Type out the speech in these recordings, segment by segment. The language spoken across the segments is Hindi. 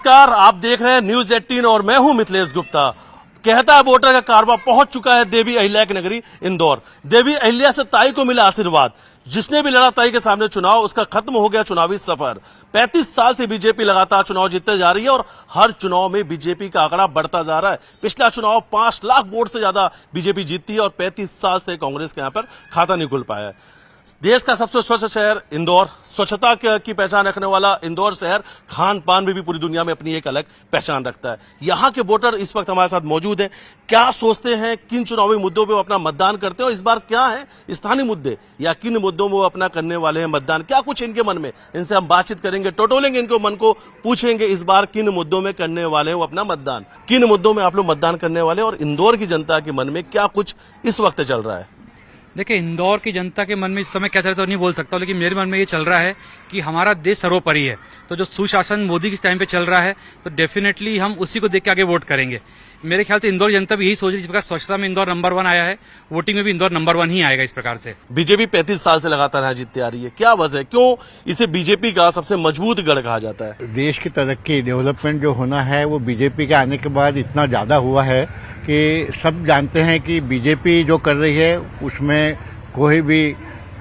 नमस्कार, आप देख रहे हैं न्यूज 18 और मैं हूं मिथिलेश गुप्ता। कहता है वोटर का कारवा पहुंच चुका है देवी अहिल्या की नगरी इंदौर। देवी अहिल्या से ताई को मिला आशीर्वाद। जिसने भी लड़ा ताई के सामने चुनाव, उसका खत्म हो गया चुनावी सफर। 35 साल से बीजेपी लगातार चुनाव जीतते जा रही है और हर चुनाव में बीजेपी का आंकड़ा बढ़ता जा रहा है। पिछला चुनाव 5 लाख वोट से ज्यादा बीजेपी जीतती है और 35 साल से कांग्रेस के यहां पर खाता नहीं खुल पाया है। देश का सबसे स्वच्छ शहर इंदौर, स्वच्छता की पहचान रखने वाला इंदौर शहर खान पान में भी पूरी दुनिया में अपनी एक अलग पहचान रखता है। यहाँ के वोटर इस वक्त हमारे साथ मौजूद हैं। क्या सोचते हैं, किन चुनावी मुद्दों पे वो अपना मतदान करते हैं और इस बार क्या है स्थानीय मुद्दे या किन मुद्दों में वो अपना करने वाले हैं मतदान, क्या कुछ इनके मन में, इनसे हम बातचीत करेंगे, टटोलेंगे इनके मन को, पूछेंगे इस बार किन मुद्दों में करने वाले हैं वो अपना मतदान, किन मुद्दों में आप लोग मतदान करने वाले और इंदौर की जनता के मन में क्या कुछ इस वक्त चल रहा है। देखिए, इंदौर की जनता के मन में इस समय क्या चल रहा है तो नहीं बोल सकता, लेकिन मेरे मन में ये चल रहा है कि हमारा देश सर्वोपरि है। तो जो सुशासन मोदी के टाइम पे चल रहा है तो डेफिनेटली हम उसी को देख के आगे वोट करेंगे। मेरे ख्याल से इंदौर जनता भी यही सोच रही है, जिस प्रकार स्वच्छता में इंदौर नंबर 1 आया है, वोटिंग में भी इंदौर नंबर 1 ही आएगा। इस प्रकार से बीजेपी 35 साल से लगातार यहाँ जीतती आ रही है, क्या वजह है, क्यों इसे बीजेपी का सबसे मजबूत गढ़ कहा जाता है। देश की तरक्की, डेवलपमेंट जो होना है वो बीजेपी के आने के बाद इतना ज्यादा हुआ है कि सब जानते हैं कि बीजेपी जो कर रही है उसमें कोई भी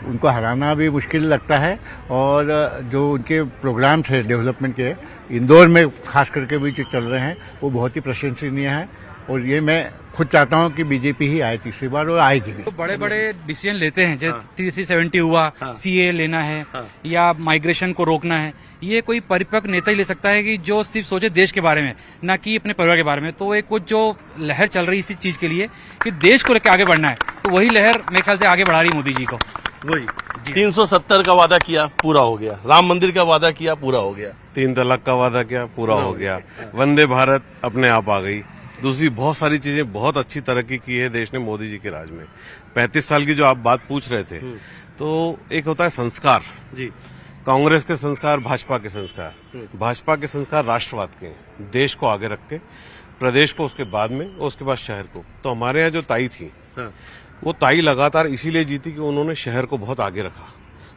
उनको हराना भी मुश्किल लगता है। और जो उनके प्रोग्राम्स है डेवलपमेंट के इंदौर में खास करके भी जो चल रहे हैं वो बहुत ही प्रशंसनीय है। और ये मैं खुद चाहता हूं कि बीजेपी ही आए तीसरी बार और आएगी भी। तो बड़े बड़े डिसीजन लेते हैं, जैसे 370 हुआ, सीए लेना है या माइग्रेशन को रोकना है, ये कोई परिपक्व नेता ही ले सकता है कि जो सिर्फ सोचे देश के बारे में, ना कि अपने परिवार के बारे में। तो एक कुछ जो लहर चल रही इसी चीज के लिए कि देश को लेकर आगे बढ़ना है, तो वही लहर मेरे ख्याल से आगे बढ़ा रही मोदी जी को। वही 370 का वादा किया, पूरा हो गया। राम मंदिर का वादा किया, पूरा हो गया। 3 तलाक का वादा किया, पूरा हो गया। वंदे भारत अपने आप आ गई। दूसरी बहुत सारी चीजें, बहुत अच्छी तरक्की की है देश ने मोदी जी के राज में। 35 साल की जो आप बात पूछ रहे थे, तो एक होता है संस्कार जी, कांग्रेस के संस्कार, भाजपा के संस्कार। भाजपा के संस्कार राष्ट्रवाद के हैं, देश को आगे रख के, प्रदेश को उसके बाद में, उसके बाद शहर को। तो हमारे यहाँ जो ताई थी, वो ताई लगातार इसीलिए जीती कि उन्होंने शहर को बहुत आगे रखा,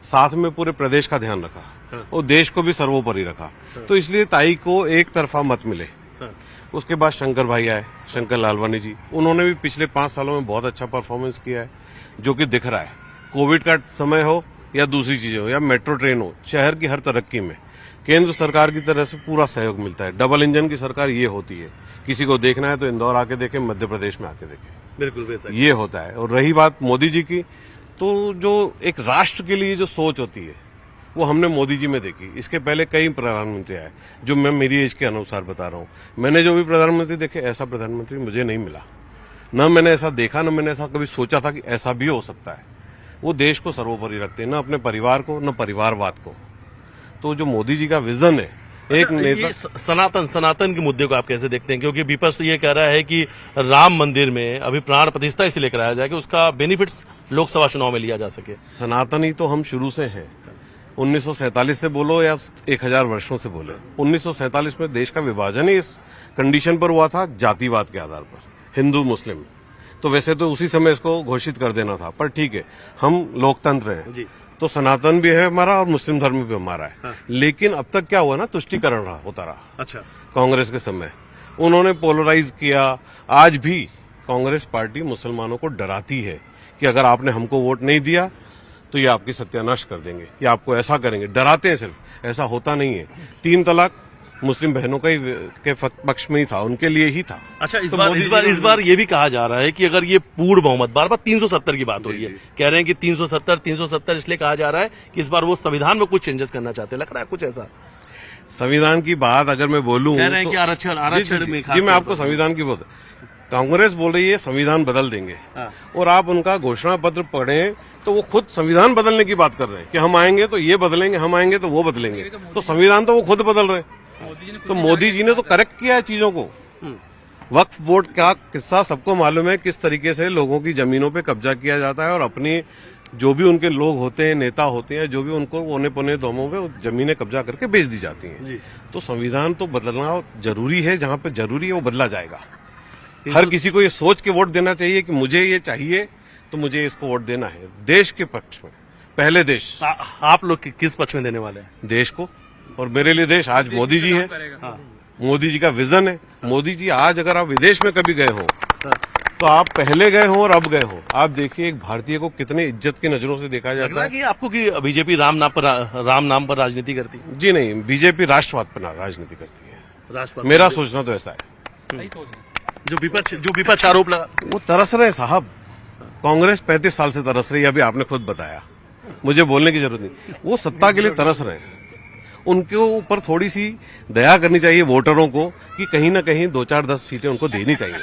साथ में पूरे प्रदेश का ध्यान रखा और देश को भी सर्वोपरि रखा। तो इसलिए ताई को एक तरफा मत मिले। उसके बाद शंकर भाई आए, शंकर लालवानी जी, उन्होंने भी पिछले 5 सालों में बहुत अच्छा परफॉर्मेंस किया है, जो कि दिख रहा है। कोविड का समय हो या दूसरी चीजें हो या मेट्रो ट्रेन हो, शहर की हर तरक्की में केंद्र सरकार की तरफ से पूरा सहयोग मिलता है। डबल इंजन की सरकार ये होती है। किसी को देखना है तो इंदौर आके देखे, मध्य प्रदेश में आके देखे, बिल्कुल ये होता है। और रही बात मोदी जी की, तो जो एक राष्ट्र के लिए जो सोच होती है वो हमने मोदी जी में देखी। इसके पहले कई प्रधानमंत्री आए, जो मैं मेरी एज के अनुसार बता रहा हूँ। मैंने जो भी प्रधानमंत्री देखे, ऐसा प्रधानमंत्री मुझे नहीं मिला। न मैंने ऐसा देखा, न मैंने ऐसा कभी सोचा था कि ऐसा भी हो सकता है। वो देश को सर्वोपरि रखते हैं, न अपने परिवार को, न परिवारवाद को। तो जो मोदी जी का विजन है, एक नेता। सनातन के मुद्दे को आप कैसे देखते हैं, क्योंकि विपक्ष तो ये कह रहा है कि राम मंदिर में अभी प्राण प्रतिष्ठा इसलिए कराया जाए कि उसका बेनिफिट्स लोकसभा चुनाव में लिया जा सके। सनातनी तो हम शुरू से हैं, 1947 से बोलो या 1000 वर्षों से बोले। 1947 में देश का विभाजन ही इस कंडीशन पर हुआ था, जातिवाद के आधार पर, हिंदू मुस्लिम। तो वैसे तो उसी समय इसको घोषित कर देना था, पर ठीक है, हम लोकतंत्र हैं जी। तो सनातन भी है हमारा और मुस्लिम धर्म भी हमारा है। हाँ। लेकिन अब तक क्या हुआ ना, तुष्टीकरण होता रहा। अच्छा। कांग्रेस के समय उन्होंने पोलराइज किया। आज भी कांग्रेस पार्टी मुसलमानों को डराती है कि अगर आपने हमको वोट नहीं दिया तो ये आपकी सत्यानाश कर देंगे या आपको ऐसा करेंगे। डराते हैं सिर्फ, ऐसा होता नहीं है। 3 तलाक मुस्लिम बहनों के पक्ष में ही था, उनके लिए ही था। अच्छा, इस बार ये भी कहा जा रहा है कि अगर ये पूर्ण बहुमत, बार 370 की बात हो रही है, कह रहे हैं कि 370 इसलिए कहा जा रहा है कि इस बार वो संविधान में कुछ चेंजेस करना चाहते हैं, लग रहा है कुछ ऐसा। संविधान की बात अगर मैं बोलूं, कह रहे हैं कि आरक्षण में जी, मैं आपको संविधान की बात, कांग्रेस बोल रही है संविधान बदल देंगे, और आप उनका घोषणा पत्र पढ़ें तो वो खुद संविधान बदलने की बात कर रहे हैं कि हम आएंगे तो ये बदलेंगे, हम आएंगे तो वो बदलेंगे। तो संविधान तो वो खुद बदल रहे हैं। तो मोदी जी ने तो करेक्ट किया है चीजों को। वक्फ बोर्ड का किस्सा सबको मालूम है, किस तरीके से लोगों की जमीनों पे कब्जा किया जाता है और अपनी जो भी उनके लोग होते हैं, नेता होते हैं, जो भी उनको ओने पोने दोमों पे जमीनें कब्जा करके बेच दी जाती हैं। तो संविधान तो बदलना जरूरी है, जहां पे जरूरी है वो बदला जाएगा। हर किसी को ये सोच के वोट देना चाहिए कि मुझे ये चाहिए तो मुझे इसको वोट देना है, देश के पक्ष में। पहले देश। आप लोग किस पक्ष में देने वाले हैं? देश को। और मेरे लिए देश आज मोदी जी है। मोदी जी का विजन है। मोदी जी आज अगर आप विदेश में कभी गए हो तो आप पहले गए हो और अब गए हो, आप देखिए एक भारतीय को कितने इज्जत की नजरों से देखा लग जाता रहा है है। कि आपको कि बीजेपी राम नाम पर राजनीति करती है। जी नहीं, बीजेपी राष्ट्रवाद पर राजनीति करती है, राष्ट्रवाद मेरा सोचना तो ऐसा है। जो विपक्ष आरोप लगा, वो तरस रहे साहब, कांग्रेस 35 साल से तरस रही है, अभी आपने खुद बताया, मुझे बोलने की जरूरत नहीं। वो सत्ता के लिए तरस रहे हैं, उनके ऊपर थोड़ी सी दया करनी चाहिए वोटरों को कि कहीं ना कहीं 2-4-10 सीटें उनको देनी चाहिए।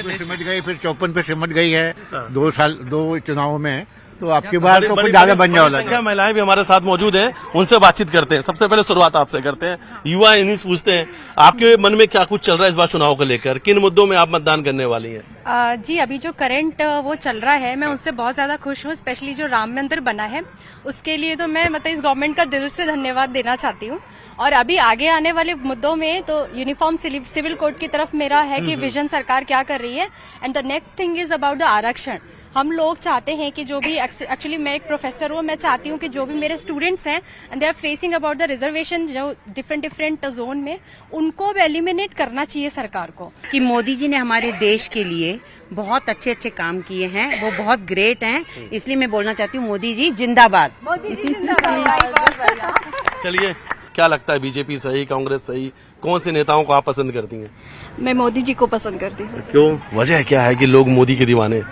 पे सिमट गई, फिर 54 पे सिमट गई है 2 चुनावों में, तो आपकी बार तो कुछ ज्यादा बन जाओ संख्या महिलाएं भी हमारे साथ मौजूद हैं, उनसे बातचीत करते हैं। सबसे पहले शुरुआत आपसे करते हैं, युवा इन्हीं से पूछते हैं आपके मन में क्या कुछ चल रहा है इस बार चुनाव को लेकर, किन मुद्दों में आप मतदान करने वाली हैं? जी अभी जो करंट वो चल रहा है, मैं उससे बहुत ज्यादा खुश हूँ। स्पेशली जो राम मंदिर बना है उसके लिए तो मैं इस गवर्नमेंट का दिल से धन्यवाद देना चाहती हूँ। और अभी आगे आने वाले मुद्दों में तो यूनिफॉर्म सिविल कोड की तरफ मेरा है कि विजन सरकार क्या कर रही है। And the next thing is about the आरक्षण। हम लोग चाहते हैं कि जो भी एक्चुअली मैं एक प्रोफेसर हूँ, मैं चाहती हूँ कि जो भी मेरे स्टूडेंट्स हैं and they are facing about the reservation जो डिफरेंट जोन में, उनको अब एलिमिनेट करना चाहिए सरकार को। कि मोदी जी ने हमारे देश के लिए बहुत अच्छे अच्छे काम किए हैं, वो बहुत ग्रेट हैं, इसलिए मैं बोलना चाहती हूँ मोदी जी जिंदाबाद। मोदी जी जिंदाबाद। चलिए, क्या लगता है बीजेपी सही, कांग्रेस सही, कौन से नेताओं को आप पसंद करती हैं? मैं मोदी जी को पसंद करती हूँ। क्यों, वजह क्या है कि लोग मोदी के दीवाने?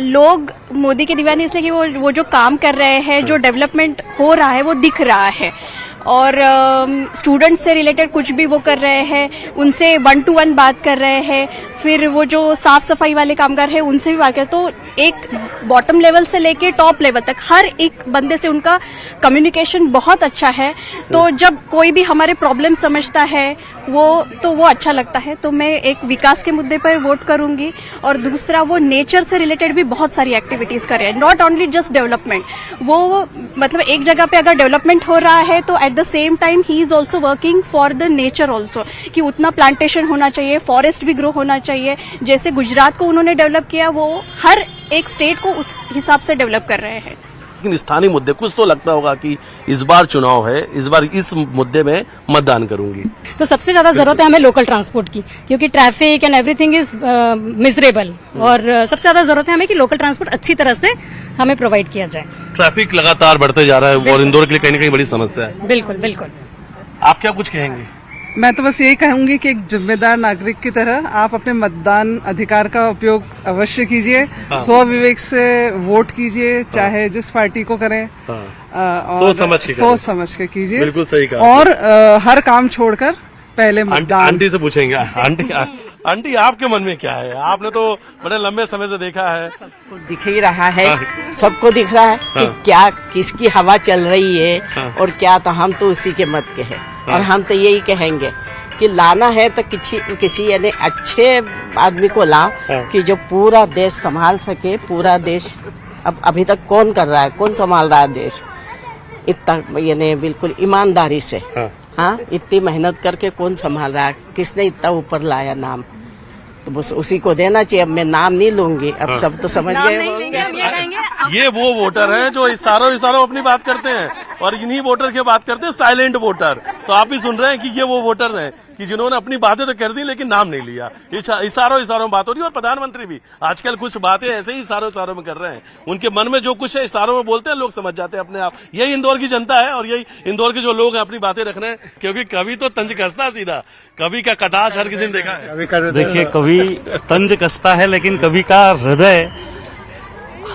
लोग मोदी के दीवाने इसलिए कि वो जो काम कर रहे हैं, जो डेवलपमेंट हो रहा है वो दिख रहा है, और स्टूडेंट्स से रिलेटेड कुछ भी वो कर रहे हैं, उनसे 1 to 1 बात कर रहे हैं, फिर वो जो साफ सफाई वाले कामगार हैं उनसे भी बात कर, तो एक बॉटम लेवल से लेके टॉप लेवल तक हर एक बंदे से उनका कम्युनिकेशन बहुत अच्छा है। तो जब कोई भी हमारे प्रॉब्लम समझता है वो अच्छा लगता है। तो मैं एक विकास के मुद्दे पर वोट करूंगी, और दूसरा वो नेचर से रिलेटेड भी बहुत सारी एक्टिविटीज कर रहे हैं, नॉट ओनली जस्ट डेवलपमेंट। वो मतलब एक जगह पे अगर डेवलपमेंट हो रहा है तो at the same time he is also working for the nature also, कि उतना प्लांटेशन होना चाहिए, फॉरेस्ट भी ग्रो होना चाहिए। जैसे गुजरात को उन्होंने डेवलप किया, वो हर एक स्टेट को उस हिसाब से डेवलप कर रहे हैं। लेकिन स्थानीय मुद्दे, कुछ तो लगता होगा कि इस बार चुनाव है, इस बार इस मुद्दे में मतदान करूंगी। तो सबसे ज्यादा जरूरत है हमें लोकल ट्रांसपोर्ट की, क्योंकि traffic and everything is miserable, और सबसे ज्यादा जरूरत है हमें कि लोकल ट्रांसपोर्ट अच्छी तरह से हमें प्रोवाइड किया जाए। ट्रैफिक लगातार बढ़ते जा रहा है और इंदौर के लिए कहीं ना कहीं बड़ी समस्या है। बिल्कुल बिल्कुल। आप क्या कुछ कहेंगे? मैं तो बस यही कहूंगी कि एक जिम्मेदार नागरिक की तरह आप अपने मतदान अधिकार का उपयोग अवश्य कीजिए, स्व विवेक से वोट कीजिए, चाहे जिस पार्टी को करें, और सोच समझ के कीजिए। बिल्कुल सही कहा। और हर काम छोड़कर पहले मतदान। आंटी से पूछेंगे, आंटी आपके मन में क्या है? आपने तो बड़े लंबे समय से देखा है। सबको दिख ही रहा है, सबको दिख रहा है कि क्या किसकी हवा चल रही है और क्या, तो हम तो उसी के मत के हैं। और हम तो यही कहेंगे कि लाना है तो किसी यानी अच्छे आदमी को लाओ कि जो पूरा देश संभाल सके। पूरा देश अब अभी तक कौन कर रहा है, कौन संभाल रहा है देश इतना, यानी बिल्कुल ईमानदारी से। हाँ, इतनी मेहनत करके कौन संभाल रहा है, किसने इतना ऊपर लाया नाम, तो बस उसी को देना चाहिए। अब मैं नाम नहीं लूंगी, अब सब तो समझ गए होंगे। ये वो वोटर हैं जो इशारों अपनी बात करते हैं, और इन्हीं वोटर की बात करते हैं साइलेंट वोटर। तो आप भी सुन रहे हैं कि ये वो वोटर हैं कि जिन्होंने अपनी बातें तो कर दी लेकिन नाम नहीं लिया। इशारों में बात हो रही है, और प्रधानमंत्री भी आजकल कुछ बातें ऐसे ही इशारों में कर रहे हैं। उनके मन में जो कुछ है इशारों में बोलते हैं, लोग समझ जाते हैं अपने आप। यही इंदौर की जनता है, और यही इंदौर के जो लोग हैं अपनी बातें रख रहे हैं, क्योंकि कभी तो तंज कसता सीधा, कभी का कटाक्ष हर किसी ने देखा है। देखिए, कभी तंज कसता है लेकिन कभी का हृदय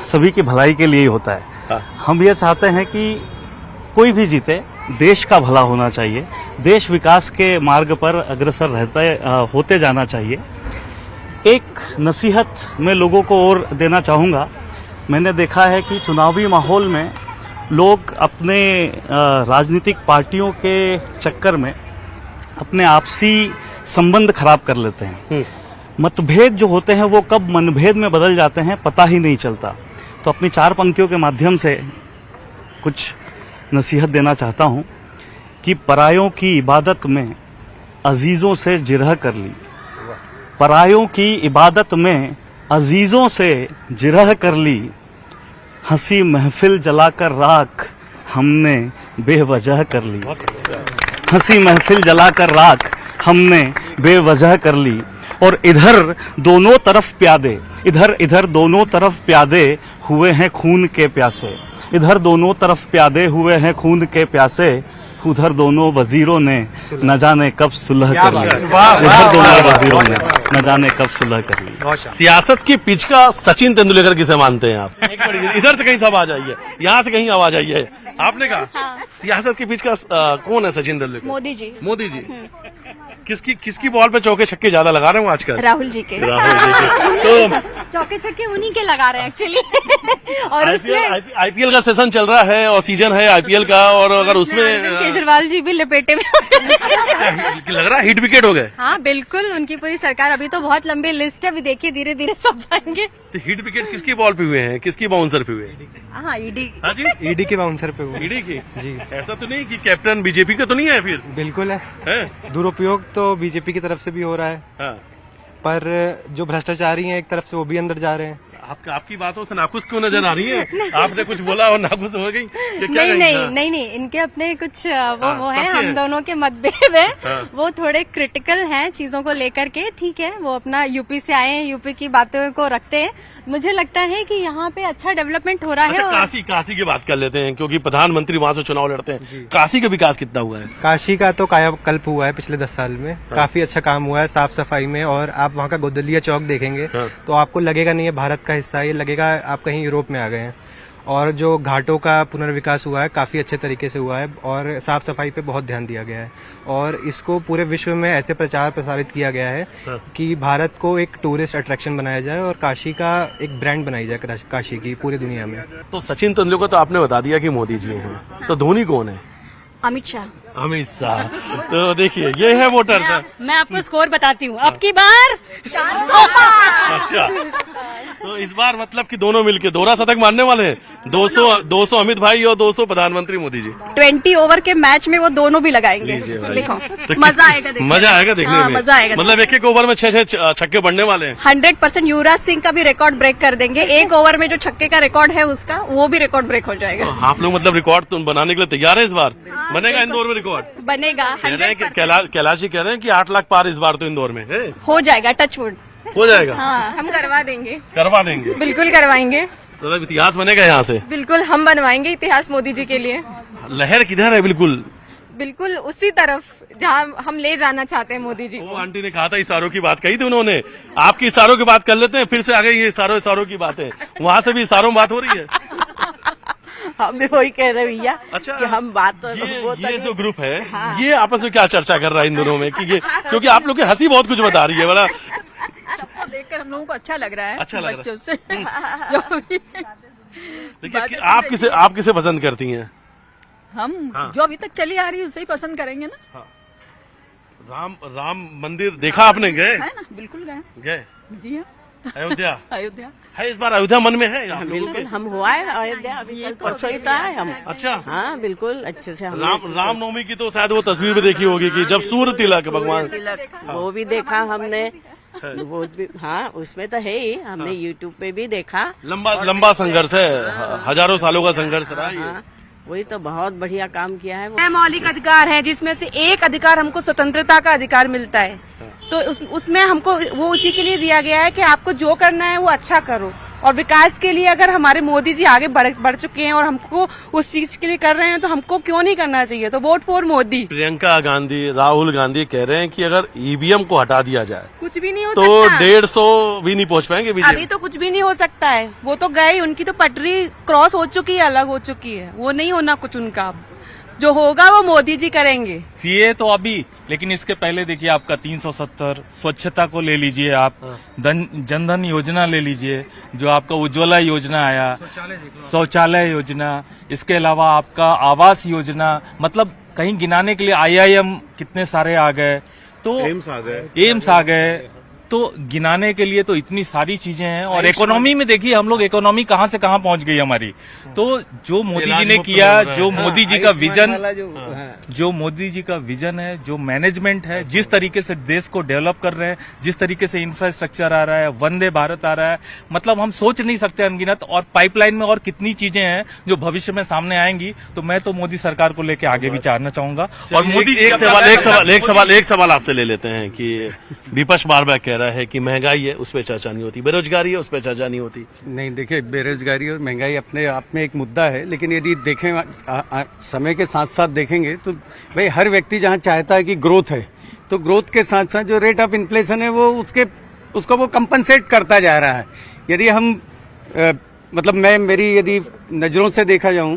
सभी की भलाई के लिए ही होता है। हम ये चाहते हैं कि कोई भी जीते, देश का भला होना चाहिए, देश विकास के मार्ग पर अग्रसर होते जाना चाहिए। एक नसीहत मैं लोगों को और देना चाहूँगा। मैंने देखा है कि चुनावी माहौल में लोग अपने राजनीतिक पार्टियों के चक्कर में अपने आपसी संबंध खराब कर लेते हैं। मतभेद जो होते हैं वो कब मनभेद में बदल जाते हैं पता ही नहीं चलता। तो अपनी 4 पंक्तियों के माध्यम से कुछ नसीहत देना चाहता हूं कि परायों की इबादत में अजीजों से जिरह कर ली, परायों की इबादत में अजीजों से जिरह कर ली, हंसी महफिल जलाकर राख हमने बेवजह कर ली। हंसी महफिल जलाकर राख हमने बेवजह कर ली। और इधर दोनों तरफ प्यादे, इधर दोनों तरफ प्यादे हुए हैं खून के प्यासे। इधर दोनों तरफ प्यादे हुए हैं खून के प्यासे। उधर दोनों वजीरों ने न जाने कब सुलह कर ली। इधर दोनों वजीरों ने न जाने कब सुलह कर ली। सियासत की पिच का सचिन तेंदुलकर किसे मानते हैं आप? एक मिनट, इधर से कहीं सब आवाज आई है, यहाँ से कहीं आवाज आई है। आपने कहा सियासत की पिच का कौन है सचिन तेंदुलकर? मोदी जी। मोदी जी। किसकी बॉल पे चौके छक्के ज्यादा लगा रहे हो आजकल? राहुल जी के। तो चौके छक्के उन्हीं के लगा रहे हैं एक्चुअली। और उसमें आईपीएल का सेशन चल रहा है और सीजन है आईपीएल का, और अगर उसमें केजरीवाल जी भी लपेटे में लग रहा है हिट विकेट हो गए। हाँ बिल्कुल, उनकी पूरी सरकार, अभी तो बहुत लंबी लिस्ट है, अभी देखिए धीरे धीरे सब जाएंगे। तो हिट विकेट किसकी बॉल पे हुए हैं, किसकी बाउंसर पे हुए हैं? हाँ ईडी। हाँ जी, ईडी के बाउंसर पे हुआ। ईडी की जी। ऐसा तो नहीं कि कैप्टन बीजेपी का तो नहीं है फिर? बिल्कुल है, है? दुरुपयोग तो बीजेपी की तरफ से भी हो रहा है, हाँ। पर जो भ्रष्टाचारी हैं एक तरफ से वो भी अंदर जा रहे हैं। आपकी बातों से नाखुश क्यों नजर आ रही है? आपने कुछ बोला और नाखुश हो गई? नहीं, इनके अपने कुछ वो है, हम दोनों के मतभेद है। वो थोड़े क्रिटिकल हैं चीजों को लेकर के, ठीक है, वो अपना यूपी से आए हैं, यूपी की बातों को रखते हैं। मुझे लगता है कि यहाँ पे अच्छा डेवलपमेंट हो रहा है। अच्छा, काशी की बात कर लेते हैं, क्योंकि प्रधानमंत्री वहाँ से चुनाव लड़ते हैं। काशी का विकास कितना हुआ है? काशी का तो कायाकल्प हुआ है पिछले 10 साल में, काफी अच्छा काम हुआ है साफ सफाई में। और आप वहाँ का गोदलिया चौक देखेंगे तो आपको लगेगा नहीं है भारत का हिस्सा, ये लगेगा आप कहीं यूरोप में आ गए हैं। और जो घाटों का पुनर्विकास हुआ है काफी अच्छे तरीके से हुआ है, और साफ सफाई पे बहुत ध्यान दिया गया है। और इसको पूरे विश्व में ऐसे प्रचार प्रसारित किया गया है कि भारत को एक टूरिस्ट अट्रैक्शन बनाया जाए और काशी का एक ब्रांड बनाई जाए काशी की पूरी दुनिया में। तो सचिन तेंदुलकर तो आपने बता दिया कि मोदी जी हैं, तो धोनी कौन है? अमित शाह। अमित शाह। तो देखिए ये है वोटर सर। मैं आपको स्कोर बताती हूँ, अब की बार 400 पार। अच्छा, तो इस बार मतलब कि दोनों मिलके दोहरा शतक मारने वाले हैं। 200 अमित भाई और 200 प्रधानमंत्री मोदी जी। 20 ओवर के मैच में वो दोनों भी लगाएंगे। लिखो, मजा आएगा देखने में। मजा आएगा देखने में। मजा आएगा, मतलब एक ओवर में 6 छक्के बढ़ने वाले हैं। 100% युवराज सिंह का भी रिकॉर्ड ब्रेक कर देंगे। एक ओवर में जो छक्के का रिकॉर्ड है उसका, वो भी रिकॉर्ड ब्रेक हो जाएगा। तो आप लोग मतलब रिकॉर्ड तो बनाने के लिए तैयार है इस बार? बनेगा इंदौर में रिकॉर्ड? बनेगा। कह रहे हैं कि कैलाश जी कह रहे हैं कि 8 लाख पार इस बार तो इंदौर में है। हो जाएगा, टचवुड हो जाएगा। हाँ, हम करवा देंगे, बिल्कुल करवाएंगे। तो इतिहास बनेगा यहाँ से। बिल्कुल हम बनवाएंगे इतिहास मोदी जी के लिए। लहर किधर है? बिल्कुल उसी तरफ जहाँ हम ले जाना चाहते हैं मोदी जी वो को। आंटी ने कहा था इशारों की बात कही थी उन्होंने। आपकी इशारों की बात कर लेते हैं, फिर से आ गई ये इशारों की बातें। वहाँ से भी इशारों में बात हो रही है। हम भी वही कह रहे भैया अच्छा, कि हम बात ये जो ग्रुप है ये आपस में क्या चर्चा कर रहा है इन दोनों में? कि ये क्योंकि आप लोग की हंसी बहुत कुछ बता रही है, बड़ा सबको देखकर हम लोगों को अच्छा लग रहा है। अच्छा लग रहा है। बच्चों से जो भी देखिए आप किसे पसंद करती हैं? हम जो अभी तक चली आ रही है उसे ही पसंद करेंगे ना। राम मंदिर देखा आपने? गए? है ना, बिल्कुल गए। जी हाँ, अयोध्या अयोध्या है इस बार? अयोध्या मन में है? बिल्कुल हम हुआ है अयोध्या, अभी कल परसों ही तो आए हम। अच्छा, हाँ बिल्कुल अच्छे से हम रामनवमी की तो शायद वो तस्वीर भी देखी होगी कि जब सूर्य तिलक भगवान, वो भी देखा हमने। वो भी हाँ उसमें तो है ही, हमने यूट्यूब पे भी देखा। लंबा संघर्ष है, हजारों सालों का संघर्ष रहा है। हाँ वही तो बहुत बढ़िया काम किया है। वो मौलिक अधिकार है जिसमें से एक अधिकार हमको स्वतंत्रता का अधिकार मिलता है, तो उसमें हमको वो उसी के लिए दिया गया है कि आपको जो करना है वो अच्छा करो। और विकास के लिए अगर हमारे मोदी जी आगे बढ़ चुके हैं और हमको उस चीज के लिए कर रहे हैं तो हमको क्यों नहीं करना चाहिए? तो वोट फॉर मोदी। प्रियंका गांधी, राहुल गांधी कह रहे हैं कि अगर ईवीएम को हटा दिया जाए कुछ भी नहीं हो तो सकता। 150 भी नहीं पहुंच पाएंगे बीजेपी। अभी तो कुछ भी नहीं हो सकता है, वो तो गए, उनकी तो पटरी क्रॉस हो चुकी है, अलग हो चुकी है, वो नहीं होना कुछ उनका। जो होगा वो मोदी जी करेंगे। सीए तो अभी, लेकिन इसके पहले देखिए आपका 370, स्वच्छता को ले लीजिए आप, जनधन योजना ले लीजिए, जो आपका उज्ज्वला योजना आया, शौचालय योजना, इसके अलावा आपका आवास योजना, मतलब कहीं गिनाने के लिए IIM कितने सारे आ गए, तो एम्स आ गए, तो गिनाने के लिए तो इतनी सारी चीजें हैं। और इकोनॉमी में देखिए हम लोग, इकोनॉमी कहाँ से कहाँ पहुंच गई हमारी। तो जो मोदी जी ने किया, जो मोदी जी का विजन, जो मोदी जी का विजन है, जो मैनेजमेंट है, जिस तरीके से देश को डेवलप कर रहे हैं, जिस तरीके से इंफ्रास्ट्रक्चर आ रहा है, वंदे भारत आ रहा है, मतलब हम सोच नहीं सकते अनगिनत। और पाइपलाइन में और कितनी चीजें हैं जो भविष्य में सामने आएंगी। तो मैं तो मोदी सरकार को लेकर आगे भी चाहना चाहूंगा। और मोदी एक सवाल आपसे ले लेते हैं कि विपक्ष बार बार कह रहा है कि महंगाई है, उस पर चर्चा नहीं होती, बेरोजगारी है, उस पर चर्चा नहीं होती। नहीं, देखिए, बेरोजगारी और महंगाई अपने आप में एक मुद्दा है, लेकिन यदि देखें समय के साथ साथ देखेंगे तो भाई हर व्यक्ति जहां चाहता है कि ग्रोथ है, तो ग्रोथ के साथ साथ जो रेट ऑफ इन्फ्लेशन है वो उसको वो कंपनसेट करता जा रहा है। यदि हम मतलब मेरी यदि नजरों से देखा जाऊं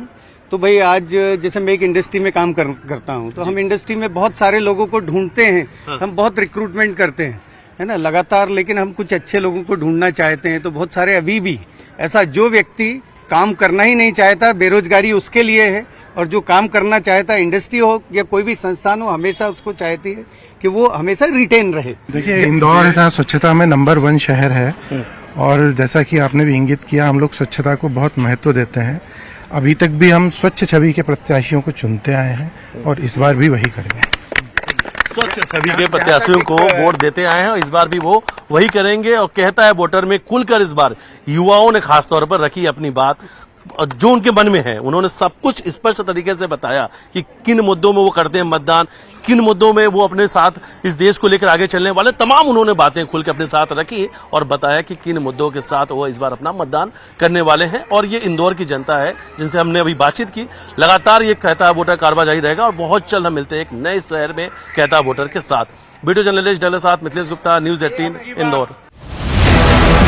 तो भाई आज जैसे मैं एक इंडस्ट्री में काम करता हूं, तो हम इंडस्ट्री में बहुत सारे लोगों को ढूंढते हैं, हम बहुत रिक्रूटमेंट करते हैं, है ना, लगातार। लेकिन हम कुछ अच्छे लोगों को ढूंढना चाहते हैं तो बहुत सारे अभी भी ऐसा जो व्यक्ति काम करना ही नहीं चाहता, बेरोजगारी उसके लिए है, और जो काम करना चाहता है, इंडस्ट्री हो या कोई भी संस्थान हो, हमेशा उसको चाहती है कि वो हमेशा रिटेन रहे। देखिए, इंदौर स्वच्छता में नंबर 1 शहर है, और जैसा कि आपने भी इंगित किया, हम लोग स्वच्छता को बहुत महत्व देते हैं। अभी तक भी हम स्वच्छ छवि के प्रत्याशियों को चुनते आए हैं और इस बार भी वही करेंगे। स्वच्छ छवि के प्रत्याशियों को वोट देते आए हैं और इस बार भी वो वही करेंगे। और कहता है वोटर में खुलकर इस बार युवाओं ने खासतौर पर रखी अपनी बात, जो उनके मन में है। उन्होंने सब कुछ स्पष्ट तरीके से बताया कि किन मुद्दों में वो करते हैं मतदान, किन मुद्दों में वो अपने साथ इस देश को लेकर आगे चलने वाले, तमाम उन्होंने बातें खुल के अपने साथ रखी और बताया कि किन मुद्दों के साथ वो इस बार अपना मतदान करने वाले हैं। और ये इंदौर की जनता है जिनसे हमने अभी बातचीत की। लगातार ये कहता वोटर कारवा जारी रहेगा और बहुत जल्द हम मिलते हैं एक नए शहर में कहता वोटर के साथ। वीडियो जर्नलिस्ट डले साथ मिथिलेश गुप्ता, न्यूज 18 इंदौर।